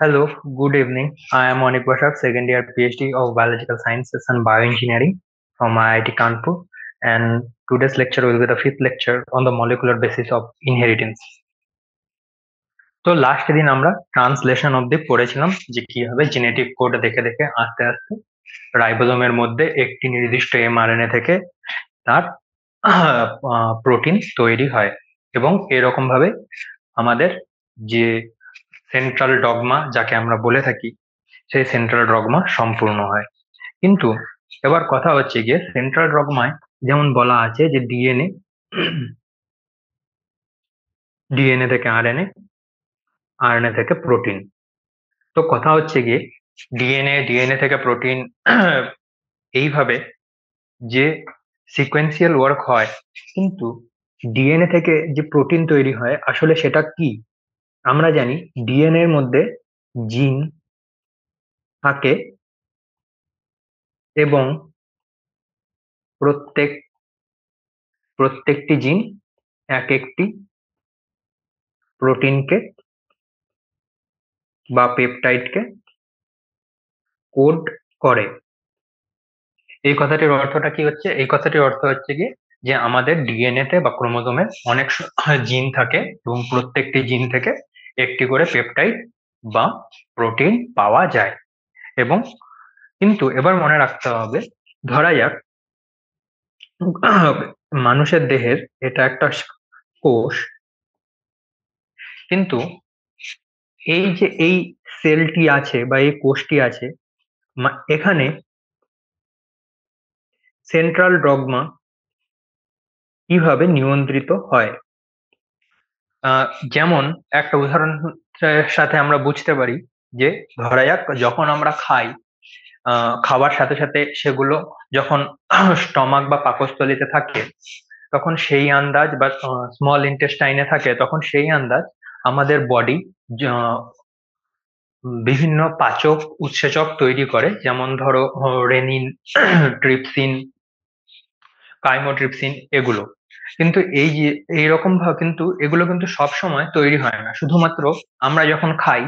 Hello, good evening. I am Monik Bashar, second year PhD of Biological Sciences and Bioengineering from IIT Kanpur. And today's lecture will be the fifth lecture on the molecular basis of inheritance. তো last দিন আমরা translation অব্দি পড়েছিলাম যে কিভাবে genetic code দেখে দেখে আস্তে আস্তে রাইবোজোমের মধ্যে একটি নির্দিষ্ট এমআরএনএ থেকে তার প্রোটিন তৈরি হয় এবং এরকম ভাবে আমাদের যে সেন্ট্রাল ডগমা যাকে আমরা বলে থাকি সেই সেন্ট্রাল ডগমা সম্পূর্ণ হয়। কিন্তু এবার কথা হচ্ছে গিয়ে সেন্ট্রাল ডগমায় যেমন বলা আছে যে ডিএনএ ডিএনএ থেকে আরএনএ, আরএনএ থেকে প্রোটিন। তো কথা হচ্ছে গিয়ে ডিএনএ থেকে প্রোটিন এইভাবে যে সিকোয়েন্সিয়াল ওয়ার্ক হয়, কিন্তু ডিএনএ থেকে যে প্রোটিন তৈরি হয় আসলে সেটা কি? আমরা জানি ডিএনএ এর মধ্যে জিন থাকে এবং প্রত্যেক প্রত্যেকটি জিন এক একটি প্রোটিনকে বা পেপটাইডকে কোড করে। এই কথাটির অর্থটা কি হচ্ছে? এই কথাটির অর্থ হচ্ছে কি যে আমাদের ডিএনএ তে বা ক্রোমোজোমে অনেক জিন থাকে এবং প্রত্যেকটি জিন থেকে একটি করে পেপটাইড বা প্রোটিন পাওয়া যায়। এবং কিন্তু এবার মনে রাখতে হবে, ধরা যাক মানুষের দেহের এটা একটা কোষ, কিন্তু এই যে এই সেলটি আছে বা এই কোষটি আছে, এখানে সেন্ট্রাল ডগমা কিভাবে নিয়ন্ত্রিত হয়। যেমন একটা উদাহরণ সাথে আমরা বুঝতে পারি যে ধরা যাক যখন আমরা খাই, খাবার সাথে সাথে সেগুলো যখন স্টমাক বা পাকস্থলীতে থাকে তখন সেই আন্দাজ বা স্মল ইন্টেস্টাইনে থাকে তখন সেই আন্দাজ আমাদের বডি বিভিন্ন পাচক উৎসেচক তৈরি করে, যেমন ধরো রেনিন, ট্রিপসিন, কাইমোট্রিপসিন এগুলো। কিন্তু এই যে এইরকম ভাবে কিন্তু এগুলো কিন্তু সব সময় তৈরি হয় না, শুধুমাত্র আমরা যখন খাই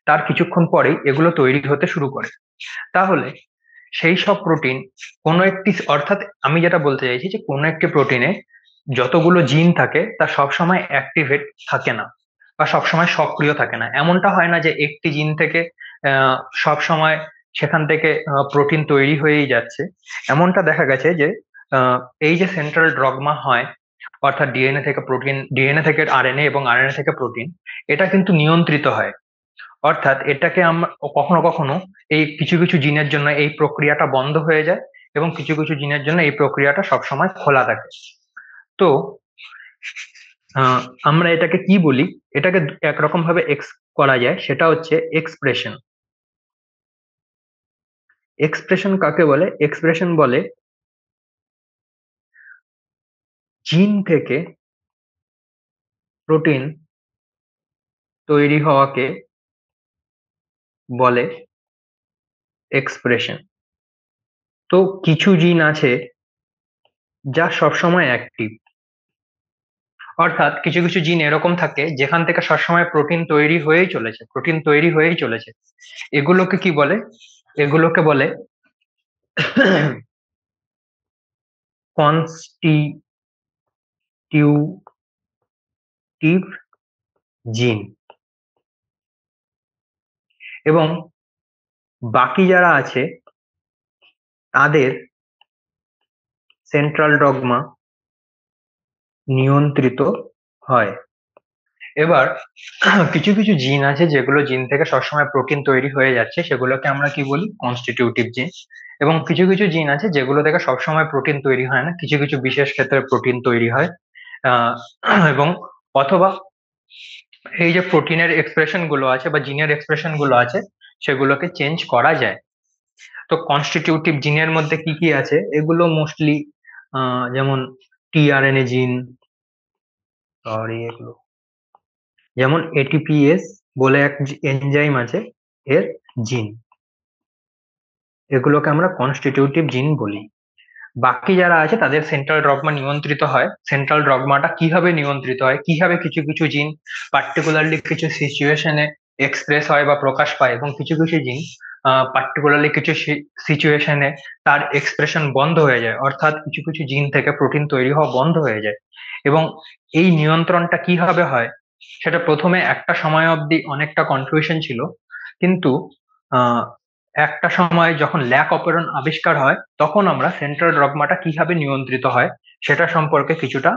তার কিছুক্ষণ পরেই এগুলো তৈরি হতে শুরু করে। তাহলে সেই সব প্রোটিন কোনো একটি, অর্থাৎ আমি যেটা বলতে চাইছি যে কোনো একটি প্রোটিনে যতগুলো জিন থাকে তা সবসময় অ্যাক্টিভেট থাকে না বা সবসময় সক্রিয় থাকে না। এমনটা হয় না যে একটি জিন থেকে সব সময় সেখান থেকে প্রোটিন তৈরি হয়েই যাচ্ছে। এমনটা দেখা গেছে যে এই যে সেন্ট্রাল ডগমা হয়, অর্থাৎ ডিএনএ থেকে প্রোটিন, ডিএনএ থেকে আরএনএ এবং আরএনএ থেকে প্রোটিন, এটা কিন্তু নিয়ন্ত্রিত হয়। অর্থাৎ এটাকে আমরা কখনো কখনো এই কিছু কিছু জিনের জন্য এই প্রক্রিয়াটা বন্ধ হয়ে যায় এবং কিছু কিছু জিনের জন্য এই প্রক্রিয়াটা সবসময় খোলা থাকে। তো আহ, আমরা এটাকে কি বলি, এটাকে একরকম ভাবে এক্স করা যায়, সেটা হচ্ছে এক্সপ্রেশন। এক্সপ্রেশন কাকে বলে? এক্সপ্রেশন বলে জিন থেকে প্রোটিন তৈরি হওয়াকে বলে এক্সপ্রেশন। তো কিছু জিন আছে যা সবসময় অ্যাক্টিভ, অর্থাৎ কিছু কিছু জিন এরকম থাকে যেখান থেকে সবসময় প্রোটিন তৈরি হয়েই চলেছে, প্রোটিন তৈরি হয়েই চলেছে। এগুলোকে কি বলে? এগুলোকে বলে কনস্টিটিউটিভ জিন। এবং বাকি যারা আছে তাদের সেন্ট্রাল ডগমা নিয়ন্ত্রিত হয়। এবার কিছু কিছু জিন আছে যেগুলো জিন থেকে সবসময় প্রোটিন তৈরি হয়ে যাচ্ছে, সেগুলোকে আমরা কি বলি? কনস্টিটিউটিভ জিন। এবং কিছু কিছু জিন আছে যেগুলো থেকে সবসময় প্রোটিন তৈরি হয় না, কিছু কিছু বিশেষ ক্ষেত্রে প্রোটিন তৈরি হয়। আহ এবং অথবা এই যে প্রোটিনের এক্সপ্রেশন গুলো আছে বা জিনের এক্সপ্রেশন গুলো আছে সেগুলোকে চেঞ্জ করা যায়। তো কনস্টিটিউটিভ জিনের মধ্যে কি কি আছে এগুলো মোস্টলি যেমন টিআরএনএ জিন, সরি এগুলো, যেমন এটিপিএস বলে এক এনজাইম আছে, এর জিন, এগুলোকে আমরা কনস্টিটিউটিভ জিন বলি। বাকি যারা আছে তাদের সেন্ট্রাল ডগমা নিয়ন্ত্রিত হয়। সেন্ট্রাল ডগমাটা কিভাবে নিয়ন্ত্রিত হয়, কিভাবে কিছু কিছু জিন পার্টিকুলারলি কিছু সিচুয়েশনে এক্সপ্রেস হয় বা প্রকাশ পায়, এবং কিছু কিছু জিন পার্টিকুলারলি কিছু সিচুয়েশনে তার এক্সপ্রেশন বন্ধ হয়ে যায়, অর্থাৎ কিছু কিছু জিন থেকে প্রোটিন তৈরি হওয়া বন্ধ হয়ে যায়। এবং এই নিয়ন্ত্রণটা কিভাবে হয় সেটা প্রথমে একটা সময় অবধি অনেকটা কনফিউশন ছিল, কিন্তু আহ একটা সময় যখন ল্যাক অপেরন আবিষ্কার হয় তখন আমরা সেন্ট্রাল ডগমাটা কিভাবে নিয়ন্ত্রিত হয় সেটা সম্পর্কে কিছুটা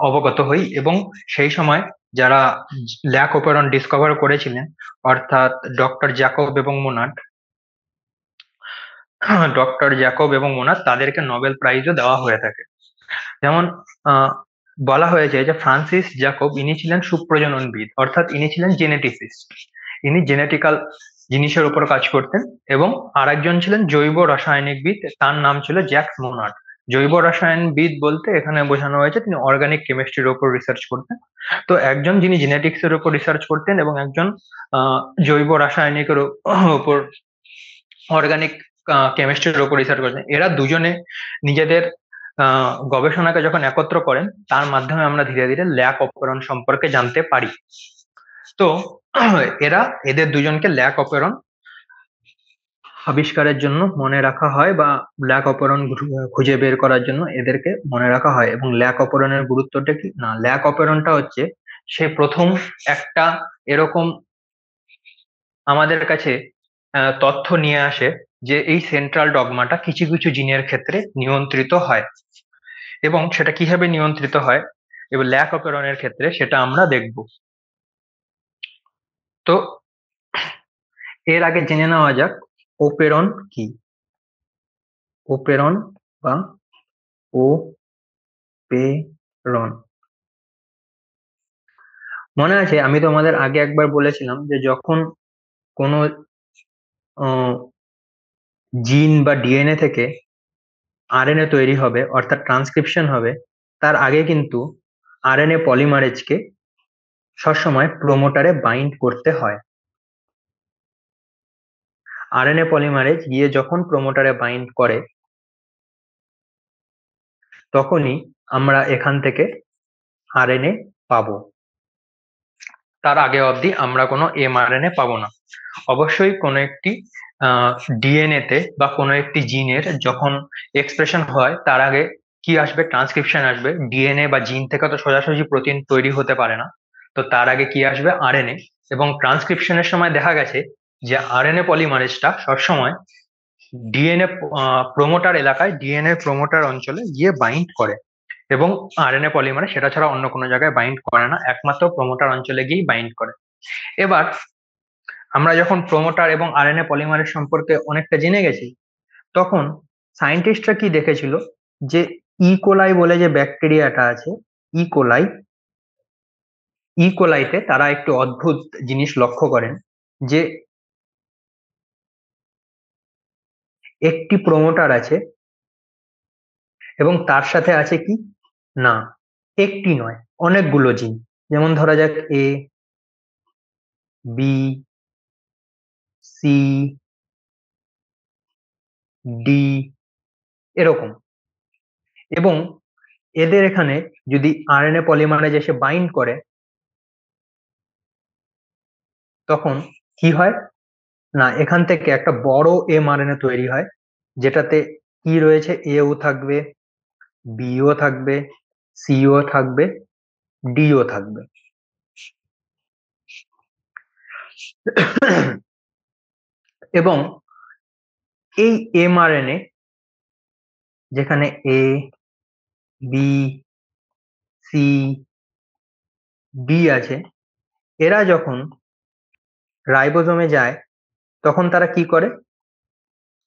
অবগত হই। এবং সেই সময় যারা ল্যাক অপেরন ডিসকভার করেছিলেন, অর্থাৎ ডক্টর জ্যাকব এবং মোনাড, তাদেরকে নোবেল প্রাইজও দেওয়া হয়ে থাকে। যেমন আহ, বলা হয়েছে যে ফ্রান্সিস জ্যাকব ইনি ছিলেন সুপ্রজননবিদ, অর্থাৎ ইনি ছিলেন জেনেটিসিস্ট। ইনি জেনেটিক্যাল জিনিসের উপর কাজ করতেন। এবং আরেকজন ছিলেন জৈব রাসায়নিকবিদ, তার নাম ছিল জ্যাক্স মোনাড। জৈব রসায়নবিদ বলতে এখানে বোঝানো হয়েছে তিনি অর্গানিক কেমিস্ট্রির উপর রিসার্চ করতেন। তো একজন যিনি জেনেটিক্স এর উপর রিসার্চ করতেন এবং একজন জৈব রাসায়নিকের উপর, অর্গানিক কেমিস্ট্রির উপর রিসার্চ করছেন, এরা দুজনে নিজেদের গবেষণাকে যখন একত্র করেন তার মাধ্যমে আমরা ধীরে ধীরে ল্যাক অপেরন সম্পর্কে জানতে পারি। তো এরা, এদের দুজনকে ল্যাক অপেরন আবিষ্কারের জন্য মনে রাখা হয়, বা ল্যাক অপেরন খুঁজে বের করার জন্য এদেরকে মনে রাখা হয়। এবং ল্যাক অপেরনের গুরুত্বটা কি না, ল্যাক অপেরনটা হচ্ছে সে প্রথম একটা এরকম আমাদের কাছে তথ্য নিয়ে আসে যে এই সেন্ট্রাল ডগমাটা কিছু কিছু জিনের ক্ষেত্রে নিয়ন্ত্রিত হয়, এবং সেটা কিভাবে নিয়ন্ত্রিত হয় এবং ল্যাক অপেরনের ক্ষেত্রে সেটা আমরা দেখব। তো এর আগে জেনে নেওয়া যাক ওপেরন কি। ওপেরন বা ওপেরন, মনে আছে আমি তোমাদের আগে একবার বলেছিলাম যে যখন কোনো জিন বা ডিএনএ থেকে আরএনএ তৈরি হবে, অর্থাৎ ট্রান্সক্রিপশন হবে, তার আগে কিন্তু আরএনএ পলিমারেজকে সবসময় প্রোমোটারে বাইন্ড করতে হয়। আরএনএ পলিমারেজ গিয়ে যখন প্রোমোটারে বাইন্ড করে তখনই আমরা এখান থেকে আরএনএ পাবো। তার আগে অবধি আমরা কোনো এমআরএনএ পাবো না। অবশ্যই কোনো একটি ডিএনএ তে বা কোনো একটি জিনের যখন এক্সপ্রেশন হয় তার আগে কি আসবে, ট্রান্সক্রিপশন আসবে। ডিএনএ বা জিন থেকে তো সোজাসুজি প্রোটিন তৈরি হতে পারে না, তো তার আগে কি আসবে, আরএনএ। এবং ট্রান্সক্রিপশনের সময় দেখা গেছে যে আরএনএ পলিমারেজটা সবসময় ডিএনএ প্রোমোটার এলাকায়, ডিএনএ প্রোমোটার অঞ্চলে গিয়ে বাইন্ড করে, এবং আরএনএ পলিমারেজ সেটা ছাড়া অন্য কোনো জায়গায় বাইন্ড করে না, একমাত্র প্রোমোটার অঞ্চলে গিয়েই বাইন্ড করে। এবার আমরা যখন প্রোমোটার এবং আরএনএ পলিমারেজ সম্পর্কে অনেকটা জেনে গেছি, তখন সায়েন্টিস্টরা কি দেখেছিল যে ইকোলাই বলে যে ব্যাকটেরিয়াটা আছে, ইকোলাই, ইকোলাইতে তারা একটু অদ্ভুত জিনিস লক্ষ্য করেন যে একটি প্রোমোটার আছে এবং তার সাথে আছে কি না, একটি নয় অনেকগুলো জিন। যেমন ধরা যাক এ, বি, সি, ডি, এরকম। এবং এদের এখানে যদি আরএনএ পলিমারেজ এসে বাইন্ড করে তখন কি হয় না, এখান থেকে একটা বড় এমআরএনএ তৈরি হয়, যেটাতে কি রয়েছে, এও থাকবে, বিও থাকবে, সিও থাকবে, ডিও থাকবে। এবং এই এমআরএনএ যেখানে এ, বি, সি, ডি আছে, এরা যখন রাইবোজোমে যায় তখন তারা কি করে,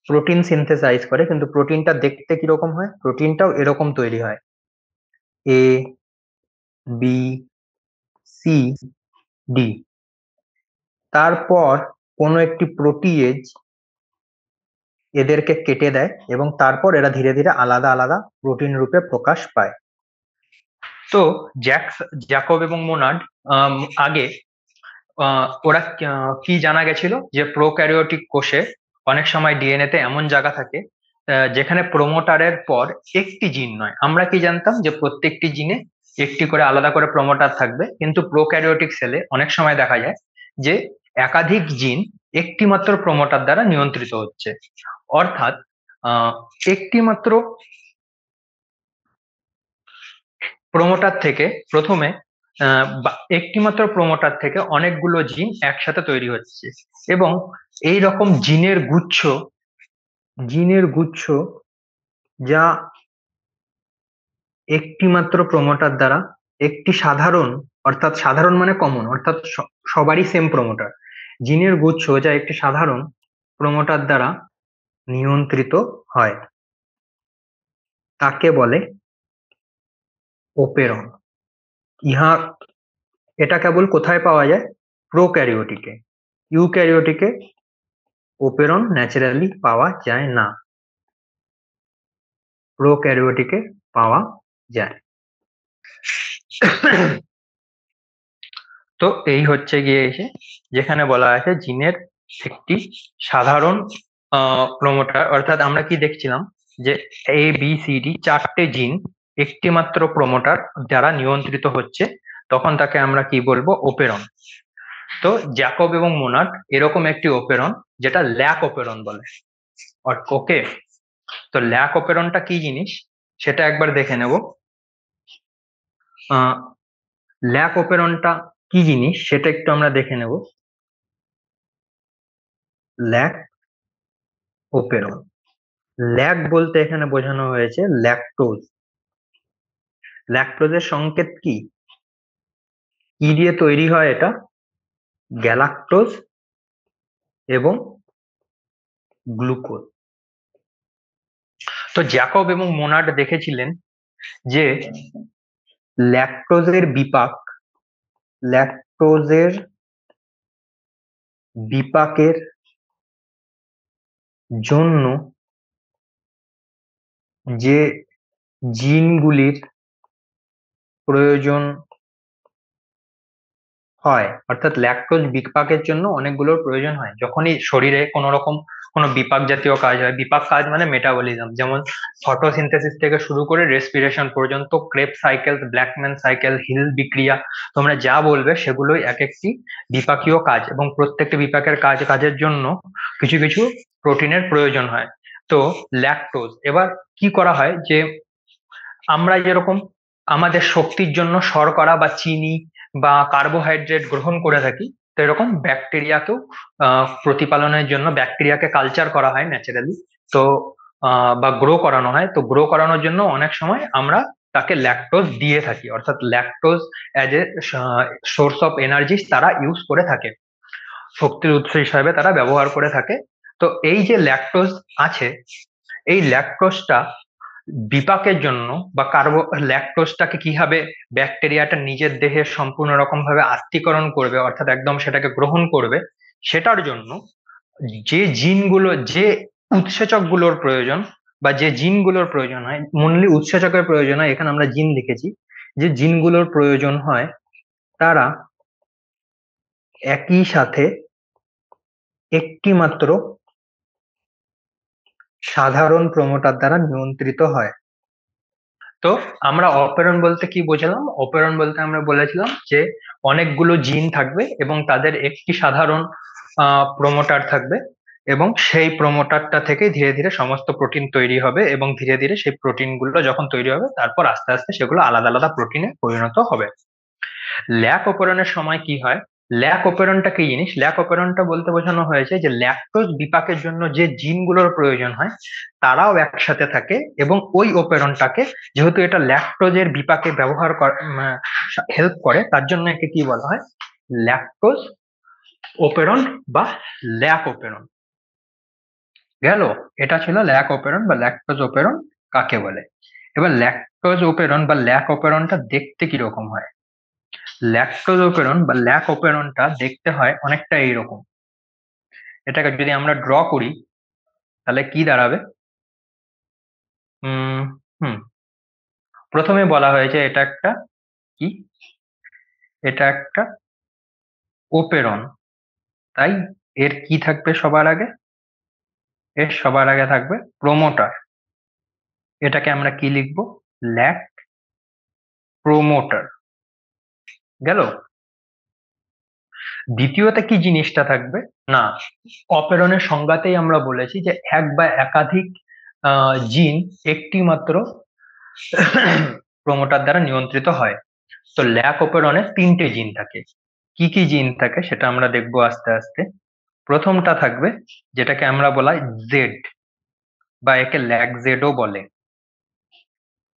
প্রোটিন সিনথেসাইজ করে। কিন্তু প্রোটিনটা দেখতে কিরকম হয়, প্রোটিনটাও এরকম তৈরি হয়, এ, বি, সি, ডি। তারপর কোনো একটি প্রোটিয়েজ এদেরকে কেটে দেয় এবং তারপর এরা ধীরে ধীরে আলাদা আলাদা প্রোটিন রূপে প্রকাশ পায়। তো জ্যাকব এবং মোনাড আগে ওরা কি জানা গেছিল যে প্রোক্যারিওটিক কোষে অনেক সময় ডিএনএ তে এমন জায়গা থাকে যেখানে প্রোমোটারের পর একটি জিন নয়, আমরা কি জানতাম যে প্রত্যেকটি জিনে একটি করে আলাদা করে প্রোমোটার থাকবে, কিন্তু প্রোক্যারিওটিক সেলে অনেক সময় দেখা যায় যে একাধিক জিন একটি মাত্র প্রমোটার দ্বারা নিয়ন্ত্রিত হচ্ছে। অর্থাৎ আহ, একটি মাত্র প্রমোটার থেকে প্রথমে একটি মাত্র প্রমোটার থেকে অনেকগুলো জিন একসাথে তৈরি হচ্ছে, এবং এই রকম জিনের গুচ্ছ যা একটি মাত্র প্রমোটার দ্বারা একটি সাধারণ, অর্থাৎ সাধারণ মানে কমন, অর্থাৎ সবারই সেম প্রমোটার, জিনের গুচ্ছ যা একটি সাধারণ প্রমোটার দ্বারা নিয়ন্ত্রিত হয় তাকে বলে ওপেরন। ইহা এটা কেবল কোথায় পাওয়া যায়? প্রোক্যারিওটিকে। ইউক্যারিওটিকে ওপেরন ন্যাচারালি পাওয়া যায় না, প্রোক্যারিওটিকে পাওয়া যায়। তো এই হচ্ছে গিয়ে এসে যেখানে বলা আছে জিনের একটি সাধারণ প্রমোটার, অর্থাৎ আমরা কি দেখছিলাম যে ABCD চারটে জিন একটি মাত্র প্রমোটার দ্বারা নিয়ন্ত্রিত হচ্ছে, তখন তাকে আমরা কি বলবো? ওপেরন। তো জ্যাকব এবং মোনাড এরকম একটি ওপেরন যেটা ল্যাক ওপেরন বলে। ওকে, তো ল্যাক ওপেরনটা কি জিনিস সেটা একবার দেখে নেব। ল্যাক ওপেরনটা কি জিনিস সেটা একটু আমরা দেখে নেব। ল্যাক ওপেরন, ল্যাক বলতে এখানে বোঝানো হয়েছে ল্যাকটোজ। ল্যাকটোজের সংকেত কি? কি দিয়ে তৈরি হয় এটা? গ্যালাক্টোজ এবং গ্লুকোজ। তো জ্যাকব এবং মোনাড দেখেছিলেন যে ল্যাকটোজের বিপাক ল্যাকটোজের বিপাকের জন্য যে জিনগুলির প্রয়োজন হয়, অর্থাৎ ল্যাকটোজ বিপাকের জন্য অনেকগুলোর প্রয়োজন হয় যখনই শরীরে কোনো রকম কোনো বিপাক জাতীয় কাজ হয়। বিপাক কাজ মানে মেটাবলিজম, যেমন ফটোসিনথেসিস থেকে শুরু করে রেসপিরেশন পর্যন্ত, crab cycle, Blackman cycle, hill বিক্রিয়া, তোমরা যা বলবে সেগুলোই এক একটি বিপাকীয় কাজ, এবং প্রত্যেকটি বিপাকের কাজের জন্য কিছু কিছু প্রোটিনের প্রয়োজন হয়। তো ল্যাকটোজ এবার কি করা হয় যে আমরা যেরকম আমাদের শক্তির জন্য শর্করা বা চিনি বা কার্বোহাইড্রেট গ্রহণ করে থাকি, তো এরকম ব্যাকটেরিয়াকেও প্রতিপালনের জন্য ব্যাকটেরিয়াকে কালচার করা হয় ন্যাচারালি। তো বা গ্রো করানো হয়, তো গ্রো করানোর জন্য অনেক সময় আমরা তাকে ল্যাকটোজ দিয়ে থাকি, অর্থাৎ lactose as a source of energy তারা ইউজ করে থাকে, শক্তির উৎস হিসাবে তারা ব্যবহার করে থাকে। তো এই যে ল্যাকটোজ আছে, এই ল্যাকটোজটা বিপাকের জন্য বা ল্যাকটোজটাকে কিভাবে ব্যাকটেরিয়াটা নিজের দেহে সম্পূর্ণ রকম ভাবে আত্তীকরণ করবে, অর্থাৎ একদম সেটাকে গ্রহণ করবে, সেটার জন্য যে উৎসেচক গুলোর প্রয়োজন বা যে জিনগুলোর প্রয়োজন হয়, মূললি উৎসেচকের প্রয়োজন হয়, এখানে আমরা জিন লিখেছি, যে জিনগুলোর প্রয়োজন হয় তারা একই সাথে একটি মাত্র সাধারণ প্রমোটার দ্বারা নিয়ন্ত্রিত হয়। তো আমরা অপেরণ বলতে কি বোঝালাম? অপেরণ বলতে আমরা বলেছিলাম যে অনেকগুলো জিন থাকবে এবং তাদের একটি সাধারণ প্রমোটার থাকবে, এবং সেই প্রমোটারটা থেকে ধীরে ধীরে সমস্ত প্রোটিন তৈরি হবে, এবং ধীরে ধীরে সেই প্রোটিন গুলো যখন তৈরি হবে তারপর আস্তে আস্তে সেগুলো আলাদা আলাদা প্রোটিনে পরিণত হবে। ল্যাক অপেরণের সময় কি হয়? ল্যাক অপেরণটা কি জিনিস? ল্যাক অপেরণটা বলতে বোঝানো হয়েছে যে ল্যাকটোজ বিপাকের জন্য যে জিনগুলোর প্রয়োজন হয় তারাও একসাথে থাকে, এবং ওই অপেরণটাকে, যেহেতু এটা ল্যাকটোজের বিপাকে ব্যবহার হেল্প করে, তার জন্য একে কি বলা হয়? ল্যাকটোজ অপেরণ বা ল্যাক অপেরণ। গেল, এটা ছিল ল্যাক অপেরণ বা ল্যাকটোজ অপেরণ কাকে বলে। এবার ল্যাকটোজ অপেরণ বা ল্যাক অপেরণটা দেখতে কিরকম হয়? ল্যাকটোজ অপেরণ বা ল্যাক অপেরণটা দেখতে হয় অনেকটা এইরকম। এটাকে যদি আমরা ড্র করি তাহলে কি দাঁড়াবে? হুম হুম প্রথমে বলা হয়েছে এটা একটা কি, এটা একটা ওপেরন, তাই এর কি থাকবে সবার আগে? এর সবার আগে থাকবে প্রোমোটার। এটাকে আমরা কি লিখবো? Lac promoter. গেল? দ্বিতীয়তে কি জিনিসটা থাকবে না, অপেরনের সংজ্ঞাতেই আমরা বলেছি যে এক বা একাধিক জিন একটি মাত্র প্রমোটার দ্বারা নিয়ন্ত্রিত হয়। তো ল্যাক অপেরনে তিনটে জিন থাকে। কি কি জিন থাকে সেটা আমরা দেখবো আস্তে আস্তে। প্রথমটা থাকবে যেটাকে আমরা বলা জেড, বা একে ল্যাক জেডও বলে।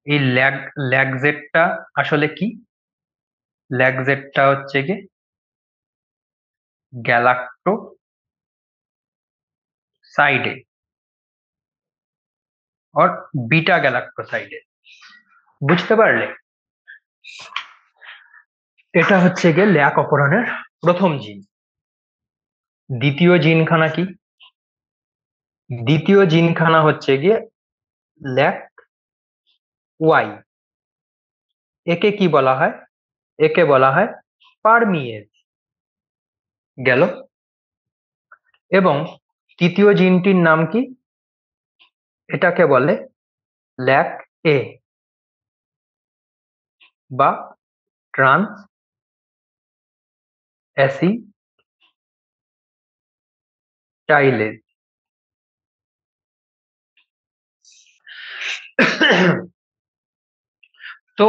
এই ল্যাক জেডটা আসলে কি? ল্যাক জেডটা হচ্ছে কি গ্যালাক্টো সাইডে অর বিটা গ্যালাক্টো সাইডে। বুঝতে পারলে? এটা হচ্ছে গিয়ে ল্যাক অপহরণের প্রথম জিন। দ্বিতীয় জিনখানা কি? দ্বিতীয় জিনখানা হচ্ছে গিয়ে ল্যাক ওয়াই। একে কি বলা হয়? একে বলা হয় পারমিয়েজ। গেল। এবং তৃতীয় জিনটির নাম কি? এটাকে বলে ল্যাক এ বা ট্রান্স অ্যাসিটাইলেজ। তো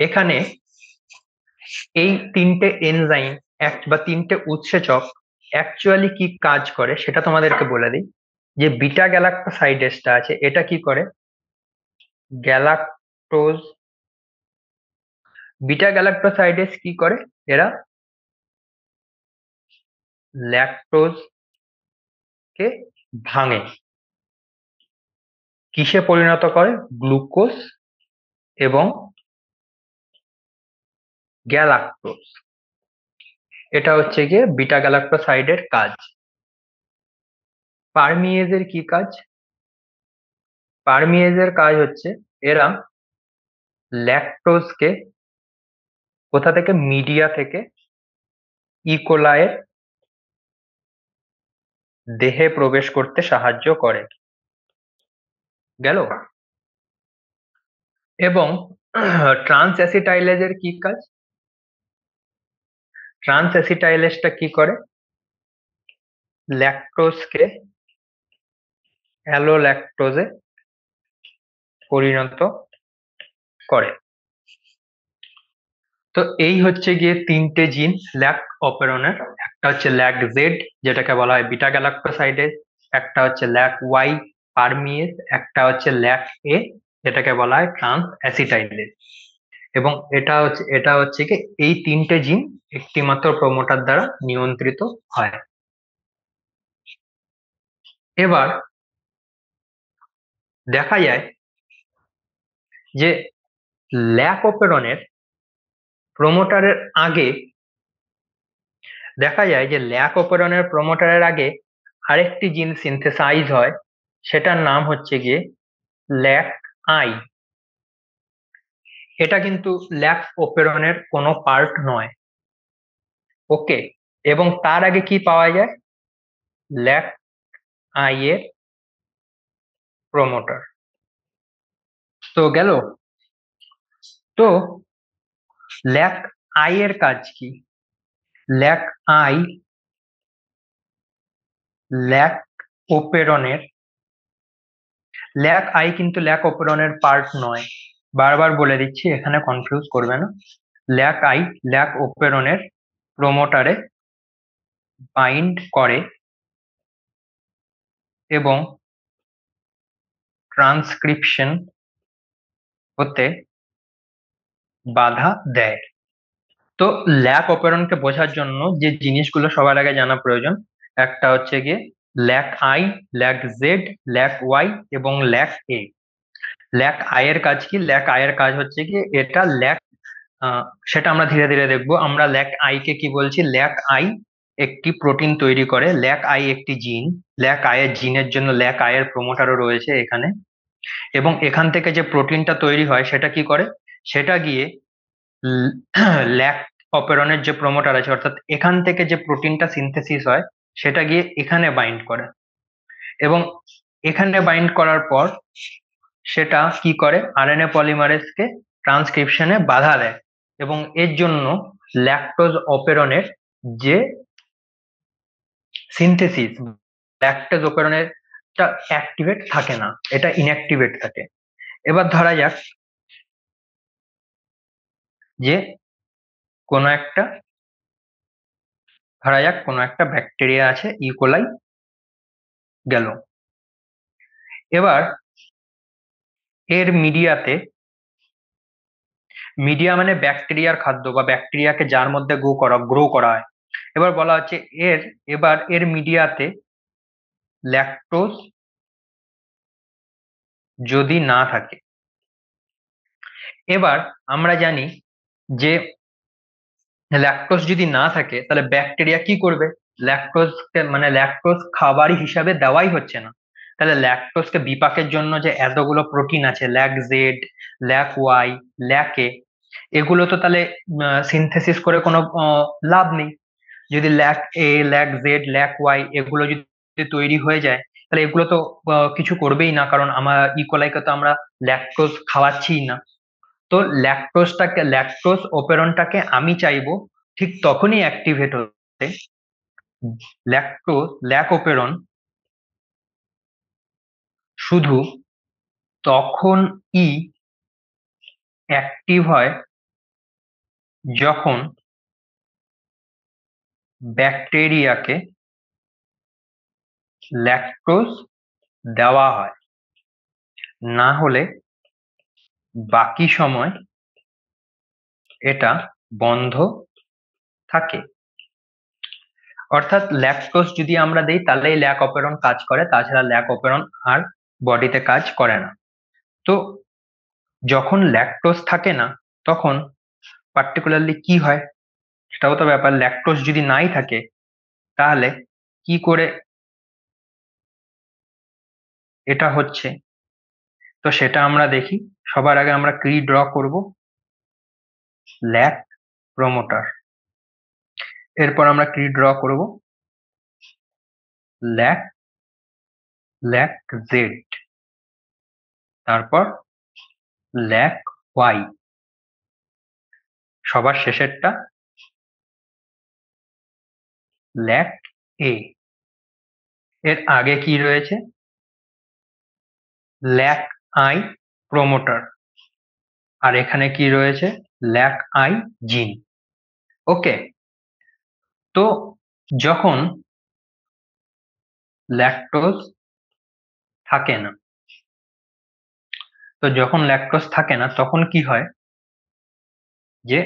এখানে এই তিনটে এনজাইম বা তিনটে উৎসেচক অ্যাকচুয়ালি কি কাজ করে সেটা তোমাদেরকে বলে দিই। যে বিটা গ্যালাক্টোসাইডেসটা আছে, এটা কি করে? গ্যালাক্টোজ বিটা গ্যালাক্টোসাইডেস কি করে? এরা ল্যাকটোজ কে ভাঙে, কিসে পরিণত করে? গ্লুকোজ এবং গ্যালাক্টোজ। এটা হচ্ছে গিয়ে বিটা গ্যালাক্টোসাইডের কাজ। পারমিয়েজের কি কাজ? পারমিয়েজের কাজ হচ্ছে এরা ল্যাকটোজকে কোথা থেকে? মিডিয়া থেকে, ইকোলায়ের দেহে প্রবেশ করতে সাহায্য করে। গেল। এবং ট্রান্স অ্যাসিটাইলেজের কি কাজ? ট্রান্স অ্যাসিটাইলেজটা কি করে? ল্যাকটোজকে অ্যালোল্যাকটোজে পরিণত করে। তো এই হচ্ছে গিয়ে তিনটে জিন ল্যাক অপেরনের। একটা হচ্ছে ল্যাক জেড, যেটাকে বলা হয় বিটা গ্যালাক্টোসাইডেজ। একটা হচ্ছে ল্যাক ওয়াই, পারমিয়েজ। একটা হচ্ছে ল্যাক এ, যেটাকে বলা হয় ট্রান্স অ্যাসিটাইলেজ। এবং এটা হচ্ছে কি এই তিনটে জিন একটি মাত্র প্রমোটার দ্বারা নিয়ন্ত্রিত হয়। এবার দেখা যায় যে ল্যাক অপেরনের প্রমোটারের আগে, দেখা যায় যে ল্যাক অপেরনের প্রমোটারের আগে আরেকটি জিন সিনথেসাইজ হয়, সেটার নাম হচ্ছে গিয়ে ল্যাক আই। এটা কিন্তু ল্যাক অপেরনের কোনো পার্ট নয়। ওকে। এবং তার আগে কি পাওয়া যায়? ল্যাক আই এর প্রমোটার। তো গেল। তো ল্যাক আই এর কাজ কি? ল্যাক আই ল্যাক ওপেরনের ল্যাক আই কিন্তু ল্যাক ওপেরনের পার্ট নয়। বারবার বলে দিচ্ছি, এখানে কনফিউজ করবে না। ল্যাক আই ল্যাক ওপেরনের প্রমোটারে বাইন্ড করে এবং ট্রান্সক্রিপশন হতে বাধা দেয়। তো ল্যাক অপেরনকে বোঝার জন্য যে জিনিসগুলো সবার আগে জানা প্রয়োজন, একটা হচ্ছে গিয়ে lac I, lac Z, lac Y এবং ল্যাক এ। ল্যাক আই এর কাজ কি? ল্যাক আই এর কাজ হচ্ছে কি এটা ল্যাক সেটা আমরা ধীরে ধীরে দেখবো। আমরা ল্যাক আই কে কি বলছি? ল্যাক আই একটি প্রোটিন তৈরি করে। ল্যাক আই একটি জিন। ল্যাক আই এর জিনের জন্য ল্যাক আই এর প্রমোটারও রয়েছে এখানে। এবং এখান থেকে যে প্রোটিনটা তৈরি হয় সেটা কি করে? সেটা গিয়ে ল্যাক অপেরনের যে প্রমোটার আছে, অর্থাৎ এখান থেকে যে প্রোটিনটা সিনথেসিস হয় সেটা গিয়ে এখানে বাইন্ড করে। এবং এখানে বাইন্ড করার পর সেটা কি করে? আরএনএ পলিমারেজকে ট্রান্সক্রিপশনে বাধা দেয়। এবং এর জন্য ল্যাকটোজ অপেরনের যে সিনথেসিস, ল্যাকটোজ অপেরনের অ্যাক্টিভেট থাকে না, এটা ইনঅ্যাক্টিভেট থাকে। এবার যে কোনো একটা ধরা যাক কোনো একটা ব্যাকটেরিয়া আছে, ইকোলাই গেল। এবার এর মিডিয়া মানে ব্যাকটেরিয়ার খাদ্য বা ব্যাকটেরিয়াকে যার মধ্যে গ্রো করা হয়। এবার বলা হচ্ছে এর মিডিয়াতে ল্যাকটোজ যদি না থাকে, এবার আমরা জানি যে ল্যাকটোজ যদি না থাকে তাহলে ব্যাকটেরিয়া কি করবে? ল্যাকটোজ খাবারই হিসাবে দেওয়াই হচ্ছে না, তাহলে ল্যাকটোজকে বিপাকের জন্য যে এতগুলো প্রোটিন আছে, lac Z, lac Y, lac A, এগুলো তো তাহলে সিনথেসিস করে কোনো লাভ নেই। যদি lac A, lac Z, lac Y এগুলো যদি তৈরি হয়ে যায়, তাহলে এগুলো তো কিছু করবেই না, কারণ ইকোলাইকে তো আমরা ল্যাকটোজ খাওয়াচ্ছিই না। তো ল্যাকটোজ অপেরনটাকে আমি চাইবো ঠিক তখনই অ্যাক্টিভেট হতে, ল্যাক অপেরন শুধু তখনই অ্যাক্টিভ হয় যখন ব্যাকটেরিয়াকে ল্যাকটোজ দেওয়া হয়, না হলে বাকি সময় এটা বন্ধ থাকে। অর্থাৎ ল্যাকটোজ যদি আমরা দিই তাহলেই ল্যাক অপেরন কাজ করে, তাছাড়া ল্যাক অপেরন আর বডিতে কাজ করে না। তো যখন ল্যাকটোজ থাকে না তখন পার্টিকুলারলি কি হয় সেটাও তো ব্যাপার। ল্যাকটোজ যদি নাই থাকে তাহলে কি করে এটা হচ্ছে, তো সেটা আমরা দেখি। সবার আগে আমরা কি ড্র করব? Lac promoter. এরপর আমরা কি ড্র করব? ল্যাক ল্যাক জেড, তারপর ল্যাক ওয়াই, সবার শেষেরটা ল্যাক এ। এর আগে কি রয়েছে? Lack I promoter. আর এখানে কি রয়েছে? ল্যাক আই জিন। ওকে। তো যখন ল্যাকটোজ থাকে না, তখন কি হয় যে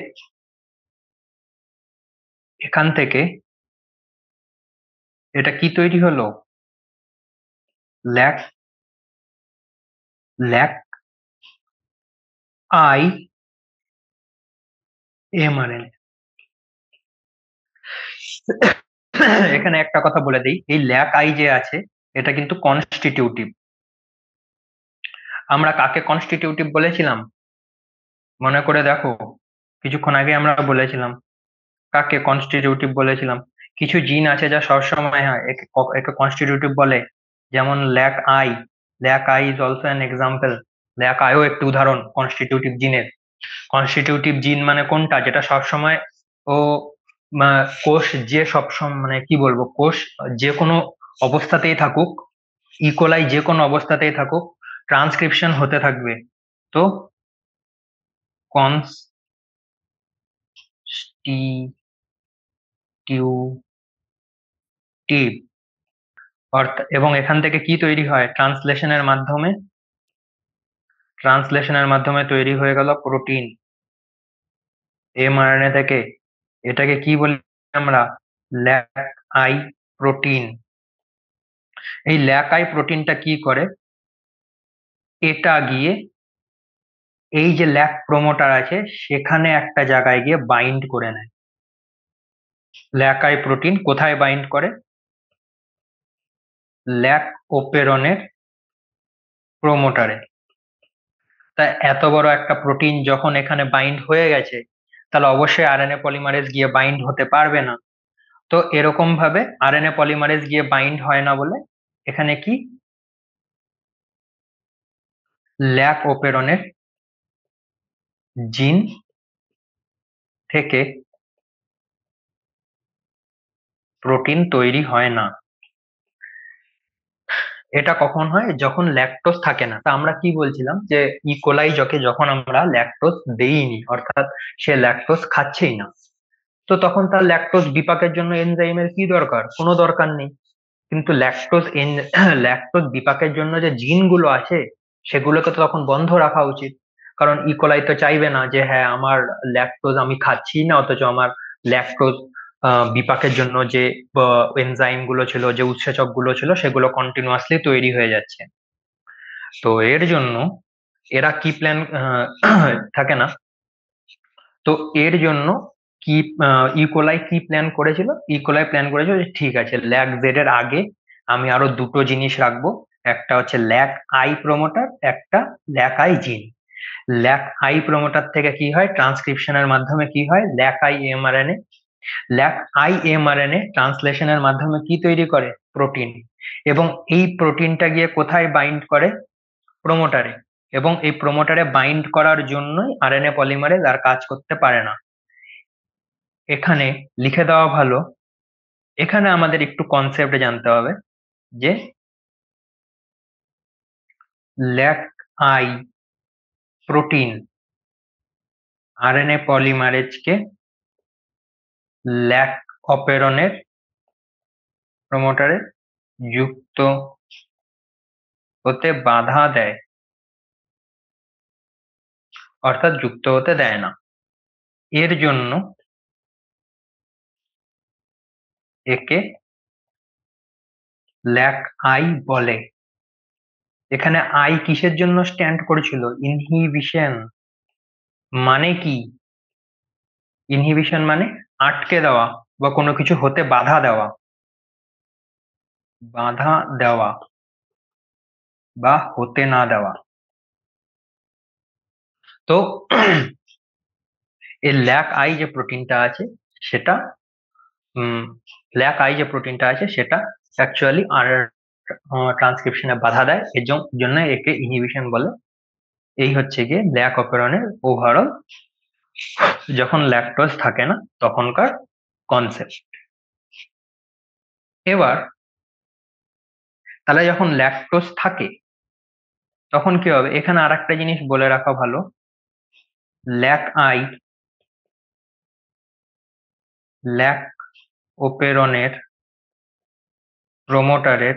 এখান থেকে এটা কি তৈরি হলো? Lac lac I mRNA. এখানে একটা কথা বলে দিই, এই ল্যাক আই যে আছে এটা কিন্তু কনস্টিটিউটিভ। আমরা কাকে কনস্টিটিউটিভ বলেছিলাম মনে করে দেখো, কিছুক্ষণ আগে আমরা বলেছিলাম কাকে কনস্টিটিউটিভ বলেছিলাম। কিছু জিন আছে যা সবসময় হয় একে কনস্টিটিউটিভ বলে, যেমন lac I is also an example. Lac আইও একটি উদাহরণ কনস্টিটিউটিভ জিনের। কনস্টিটিউটিভ জিন মানে কোনটা? যেটা সবসময় ও কোষ যে সবসময় মানে কি বলবো, কোষ যে কোনো অবস্থাতেই থাকুক, ইকোলাই যে কোনো অবস্থাতেই থাকুক, ট্রান্সক্রিপশন হতে থাকবে। তো কনস্টিটিউটিভ, অর্থাৎ এবং এখান থেকে কি তৈরি হয়? ট্রান্সলেশনের মাধ্যমে তৈরি হয়ে গেল প্রোটিন এমআরএনএ থেকে। এটাকে কি বলি আমরা? Lac I protein. এই ল্যাক আই প্রোটিনটা কি করে? এটা গিয়ে এই যে ল্যাক প্রমোটার আছে সেখানে একটা জায়গায় গিয়ে বাইন্ড করে নেয়। ল্যাক আই প্রোটিন কোথায় বাইন্ড করে? ল্যাক ওপেরনের প্রমোটারে। তা এত বড় একটা প্রোটিন যখন এখানে বাইন্ড হয়ে গেছে, তাহলে অবশ্যই আরএনএ পলিমারেজ গিয়ে বাইন্ড হতে পারবে না। তো এরকম ভাবে আরএনএ পলিমারেজ গিয়ে বাইন্ড হয় না বলে এখানে কি ল্যাক ওপেরনের জিন থেকে প্রোটিন তৈরি হয় না। এটা কখন হয়? যখন ল্যাকটোজ থাকে না। তা আমরা কি বলছিলাম যে ইকোলাই যখন আমরা ল্যাকটোজ দেইনি, অর্থাৎ সে ল্যাকটোজ খাচ্ছেই না, তো তখন তার ল্যাকটোজ বিপাকের জন্য এনজাইমের কি দরকার? কোনো দরকার নেই। কিন্তু ল্যাকটোজ বিপাকের জন্য যে জিনগুলো আছে সেগুলোকে তো তখন বন্ধ রাখা উচিত। কারণ ইকোলাই তো চাইবে না যে হ্যাঁ আমার ল্যাকটোজ আমি খাচ্ছি না, অথচ আমার ল্যাকটোজ বিপাকের জন্য যে এনজাইম গুলো ছিল, যে উৎসেচক গুলো ছিল, সেগুলো কন্টিনিউয়াসলি তৈরি হয়ে যাচ্ছে। তো এর জন্য এরা কি প্ল্যান থাকে না। তো এর জন্য কি ইকোলাই কি প্ল্যান করেছিল? ইকোলাই প্ল্যান করেছিল যে ঠিক আছে, ল্যাক জেড এর আগে আমি আরো দুটো জিনিস রাখবো। একটা হচ্ছে ল্যাক আই প্রমোটার, একটা lac I gene. Lac I promoter থেকে কি হয়? ট্রান্সক্রিপশনের মাধ্যমে কি হয়? Lac I mRNA. Lac I mRNA ট্রান্সলেশনের মাধ্যমে কি তৈরি করে? প্রোটিন। এবং এই প্রোটিনটা গিয়ে কোথায় বাইন্ড করে? প্রোমোটারে। এবং এই প্রোমোটারে বাইন্ড করার জন্যই আরএনএ পলিমারেজ আর কাজ করতে পারে না। এখানে লিখে দেওয়া ভালো। এখানে আমাদের একটু কনসেপ্ট জানতে হবে যে ল্যাক আই প্রোটিন আরএনএ পলিমারেজকে ল্যাক অপেরনের প্রমোটারে যুক্ত হতে বাধা দেয়, অর্থাৎ যুক্ত হতে দেয় না। এর জন্য একে ল্যাক আই বলে। এখানে আই কিসের জন্য স্ট্যান্ড করেছিল? ইনহিবিশন। মানে কি? ইনহিবিশন মানে আটকে দেওয়া বা কোনো কিছু হতে বাধা দেওয়া। বাধা দেওয়া বা হতে না দেওয়া। তো এই ল্যাক আই যে প্রোটিনটা আছে সেটা ল্যাক আই যে প্রোটিনটা আছে সেটা অ্যাকচুয়ালি আর ট্রান্সক্রিপশনে বাধা দেয়, এর জন্য একে ইনহিবিশন বলে। এই হচ্ছে গিয়ে ল্যাক অপেরনের ওভারঅল, যখন ল্যাকটোজ থাকে না তখনকার কনসেপ্ট। এবার তাহলে যখন ল্যাকটোজ থাকে তখন কি হবে? এখানে আর একটা জিনিস বলে রাখা ভালো। ল্যাক আই ল্যাক ওপেরনের প্রোমোটারের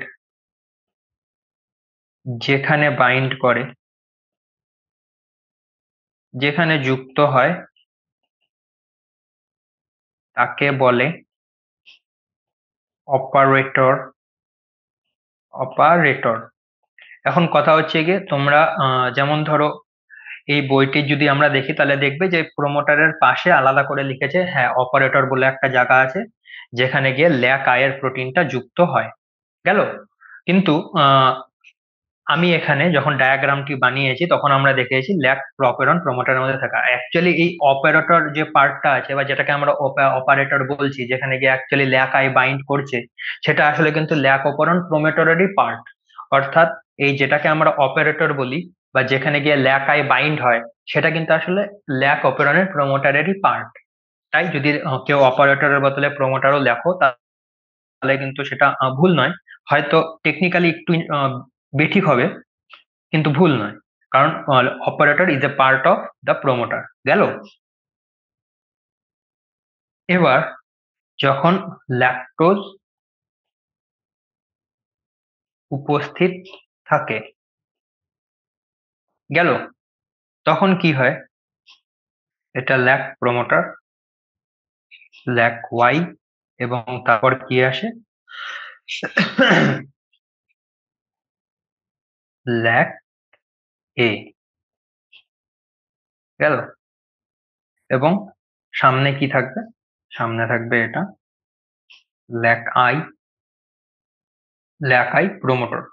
যেখানে বাইন্ড করে, যেখানে যুক্ত হয়, তাকে বলে অপারেটর। অপারেটর। এখন কথা হচ্ছে গিয়ে তোমরা যেমন ধরো এই বইটি যদি আমরা দেখি তাহলে দেখবে যে প্রোমোটারের পাশে আলাদা করে লিখেছে হ্যাঁ অপারেটর বলে একটা জায়গা আছে যেখানে গিয়ে ল্যাক আয়ের প্রোটিনটা যুক্ত হয়। গেল। কিন্তু আহ আমি এখানে যখন ডায়াগ্রামটি বানিয়েছি তখন আমরা দেখেছি ল্যাক প্রপেরন প্রোমোটারের মধ্যে থাকা। অ্যাকচুয়ালি এই অপারেটর যে পার্টটা আছে বা যেটাকে আমরা অপারেটর বলছি, যেখানে গিয়ে অ্যাকচুয়ালি ল্যাক আই বাইন্ড করছে, সেটা আসলে কিন্তু ল্যাক অপরন প্রোমোটারেরই পার্ট। অর্থাৎ এই যেটাকে আমরা অপারেটর বলি বা যেখানে গিয়ে ল্যাক আই বাইন্ড হয়, সেটা কিন্তু আসলে ল্যাক অপেরনের প্রোমোটারেরই পার্ট। তাই যদি কেউ অপারেটরের বদলে প্রোমোটারও লেখো তাহলে কিন্তু সেটা ভুল নয়। হয়তো টেকনিক্যালি একটু বেঠিক হবে, কিন্তু ভুল নয়। কারণ operator is a part of the promoter. গেল। এবার যখন ল্যাকটোজ উপস্থিত থাকে, গেল, তখন কি হয়? এটা ল্যাক প্রোমোটার, ল্যাক ওয়াই, এবং তারপর কি আসে? Lac A. গেল। এবং সামনে কি থাকবে? সামনে থাকবে এটা lac I, lac I promoter.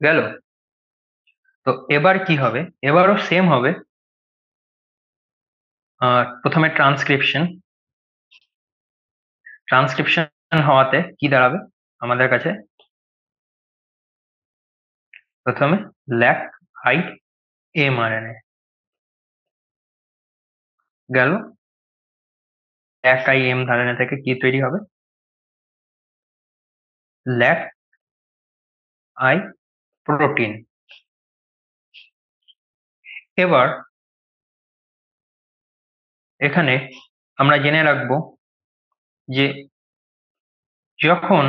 গেল। তো এবার কি হবে? এবারও সেম হবে। প্রথমে ট্রান্সক্রিপশন। ট্রান্সক্রিপশন হওয়াতে কি দাঁড়াবে আমাদের কাছে? প্রথমে ল্যাক আই এমআরএনএ। গেল। ল্যাক আই এম ধারণা থেকে কি তৈরি হবে? Lac I protein. এবার এখানে আমরা জেনে রাখবো যে যখন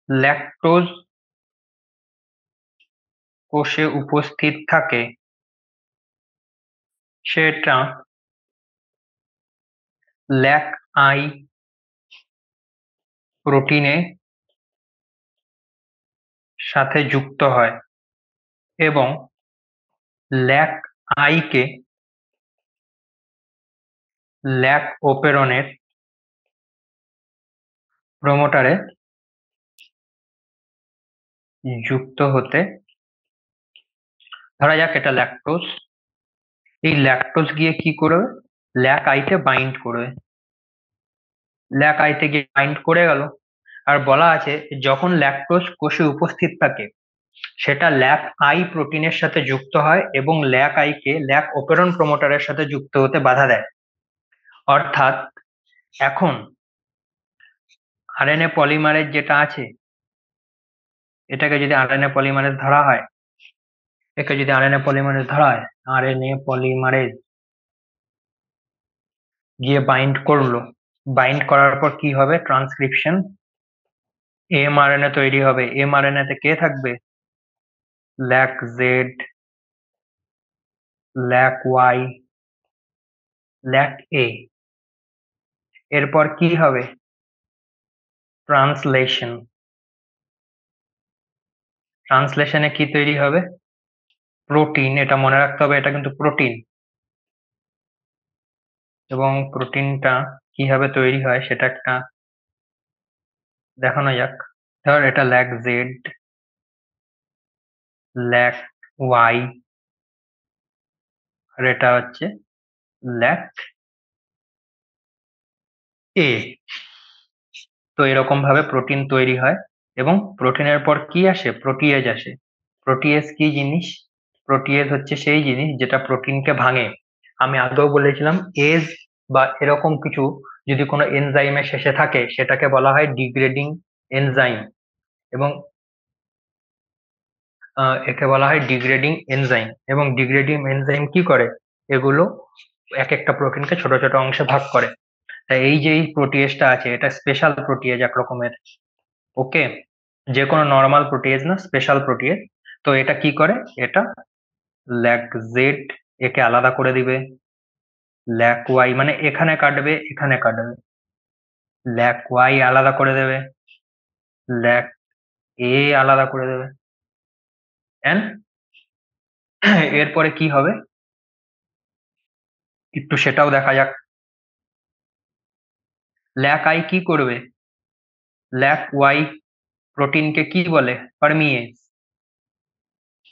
ল্যাকটোজ কোষে উপস্থিত থাকে সেটা ল্যাক আই প্রোটিনে সাথে যুক্ত হয় এবং ল্যাক আই কে ল্যাক ওপেরনের প্রোমোটারে যুক্ত হতে, ধরা যাক এটা ল্যাকটোজ, এই ল্যাকটোজ গিয়ে কি করবে? ল্যাক আইতে বাইন্ড করবে, ল্যাক আইতে গিয়ে বাইন্ড করে গেল। আর বলা আছে যখন ল্যাকটোজ কোষে উপস্থিত থাকে সেটা ল্যাক আই প্রোটিনের সাথে যুক্ত হয় এবং ল্যাক আই কে ল্যাক ওপেরন প্রোমোটারের সাথে যুক্ত হতে বাধা দেয়। অর্থাৎ এখন আরএনএ পলিমারেজ যেটা আছে, এটাকে যদি আরএনএ পলিমারেজ ধরা হয়, একে যদি আরএনএ পলিমারেজ ধরা হয়, আরএনএ পলিমারেজ গিয়ে বাইন্ড করলো, বাইন্ড করার পর কি হবে? ট্রান্সক্রিপশন এমআরএনএ তৈরি হবে। এমআরএনএ তে কে থাকবে? Lac Z, lac Y, lac A. এরপর কি হবে? ট্রান্সলেশন। ট্রান্সলেশনে কি তৈরি হবে? প্রোটিন। এটা মনে রাখতে হবে, এটা কিন্তু প্রোটিন। এবং প্রোটিনটা কিভাবে তৈরি হয় সেটা একটা দেখানো যাক। ধর এটা ল্যাক জেড, ল্যাক ওয়াই, আর এটা হচ্ছে ল্যাক এ। তো এরকম ভাবে প্রোটিন তৈরি হয় এবং প্রোটিনের পর কি আসে? প্রোটিয়েজ আসে। প্রোটিয়েজ কি জিনিস? প্রোটিয়েজ হচ্ছে সেই জিনিস যেটা প্রোটিনকে ভাঙে। আমি আগেও বলেছিলাম এজ বা এরকম কিছু যদি কোনো এনজাইমের শেষে থাকে সেটাকে বলা হয় ডিগ্রেডিং এনজাইম, এবং একে বলা হয় ডিগ্রেডিং এনজাইম। এবং ডিগ্রেডিং এনজাইম কি করে? এগুলো এক একটা প্রোটিনকে ছোট ছোট অংশে ভাগ করে। তাই এই যে এই প্রোটিয়েজটা আছে এটা স্পেশাল প্রোটিয়েজ এক রকমের। ওকে, যে কোনো নর্মাল প্রোটিয়েজ না, স্পেশাল প্রোটিয়েজ। তো এটা কি করে? এটা ল্যাক জেড একে আলাদা করে দিবে, ল্যাক ওয়াই মানে এখানে কাটবে এখানে কাটবে, ল্যাক ওয়াই আলাদা করে দেবে, ল্যাক এ আলাদা করে দেবে। এন্ড এরপরে কি হবে একটু সেটাও দেখা যাক। ল্যাক আই কি করবে? ল্যাক ওয়াই প্রোটিনকে কি বলে? পারমিয়েজ।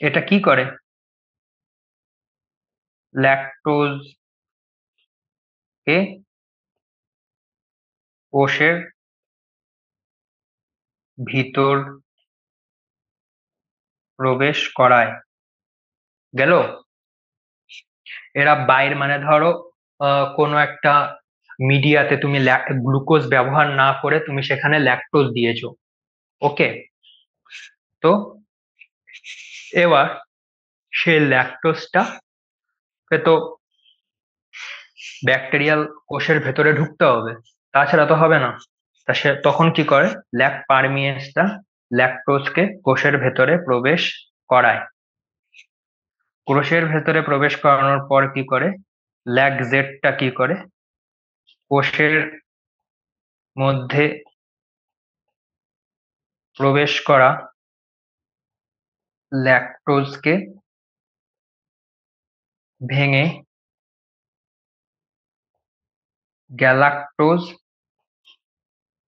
এটা কি করে? ল্যাকটোজ কে কোষের ভিতর প্রবেশ করায়। গেল? এরা বাইর মানে ধরো কোনো একটা মিডিয়াতে তুমি গ্লুকোজ ব্যবহার না করে তুমি সেখানে ল্যাকটোজ দিয়েছো। ওকে, তো এবার সেই ল্যাকটোজটা তো ব্যাকটেরিয়াল কোষের ভেতরে ঢুকতে হবে, তাছাড়া তো হবে না। তা সে তখন কি করে? ল্যাক পারমিয়েজটা ল্যাকটোজকে কোষের ভেতরে প্রবেশ করায়। কোষের ভেতরে প্রবেশ করানোর পর কি করে? ল্যাকজেটটা কি করে? কোষের মধ্যে প্রবেশ করা ল্যাকটোজকে ভেঙে গ্যালাক্টোজ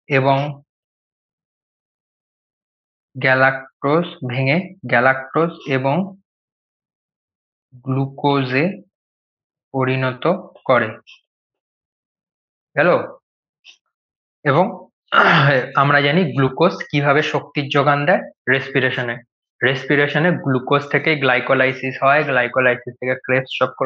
এবং গ্যালাক্টোজ ভেঙে গ্যালাক্টোজ এবং গ্লুকোজে পরিণত করে। গেল? এবং আমরা জানি গ্লুকোজ কিভাবে শক্তির যোগান দেয়? রেসপিরেশনে। রেসপিরেশনে গ্লুকোজ থেকে গ্লাইকোলাইসিস হয়, গ্লাইকোলাইসিস থেকে ক্রেবস চক্র।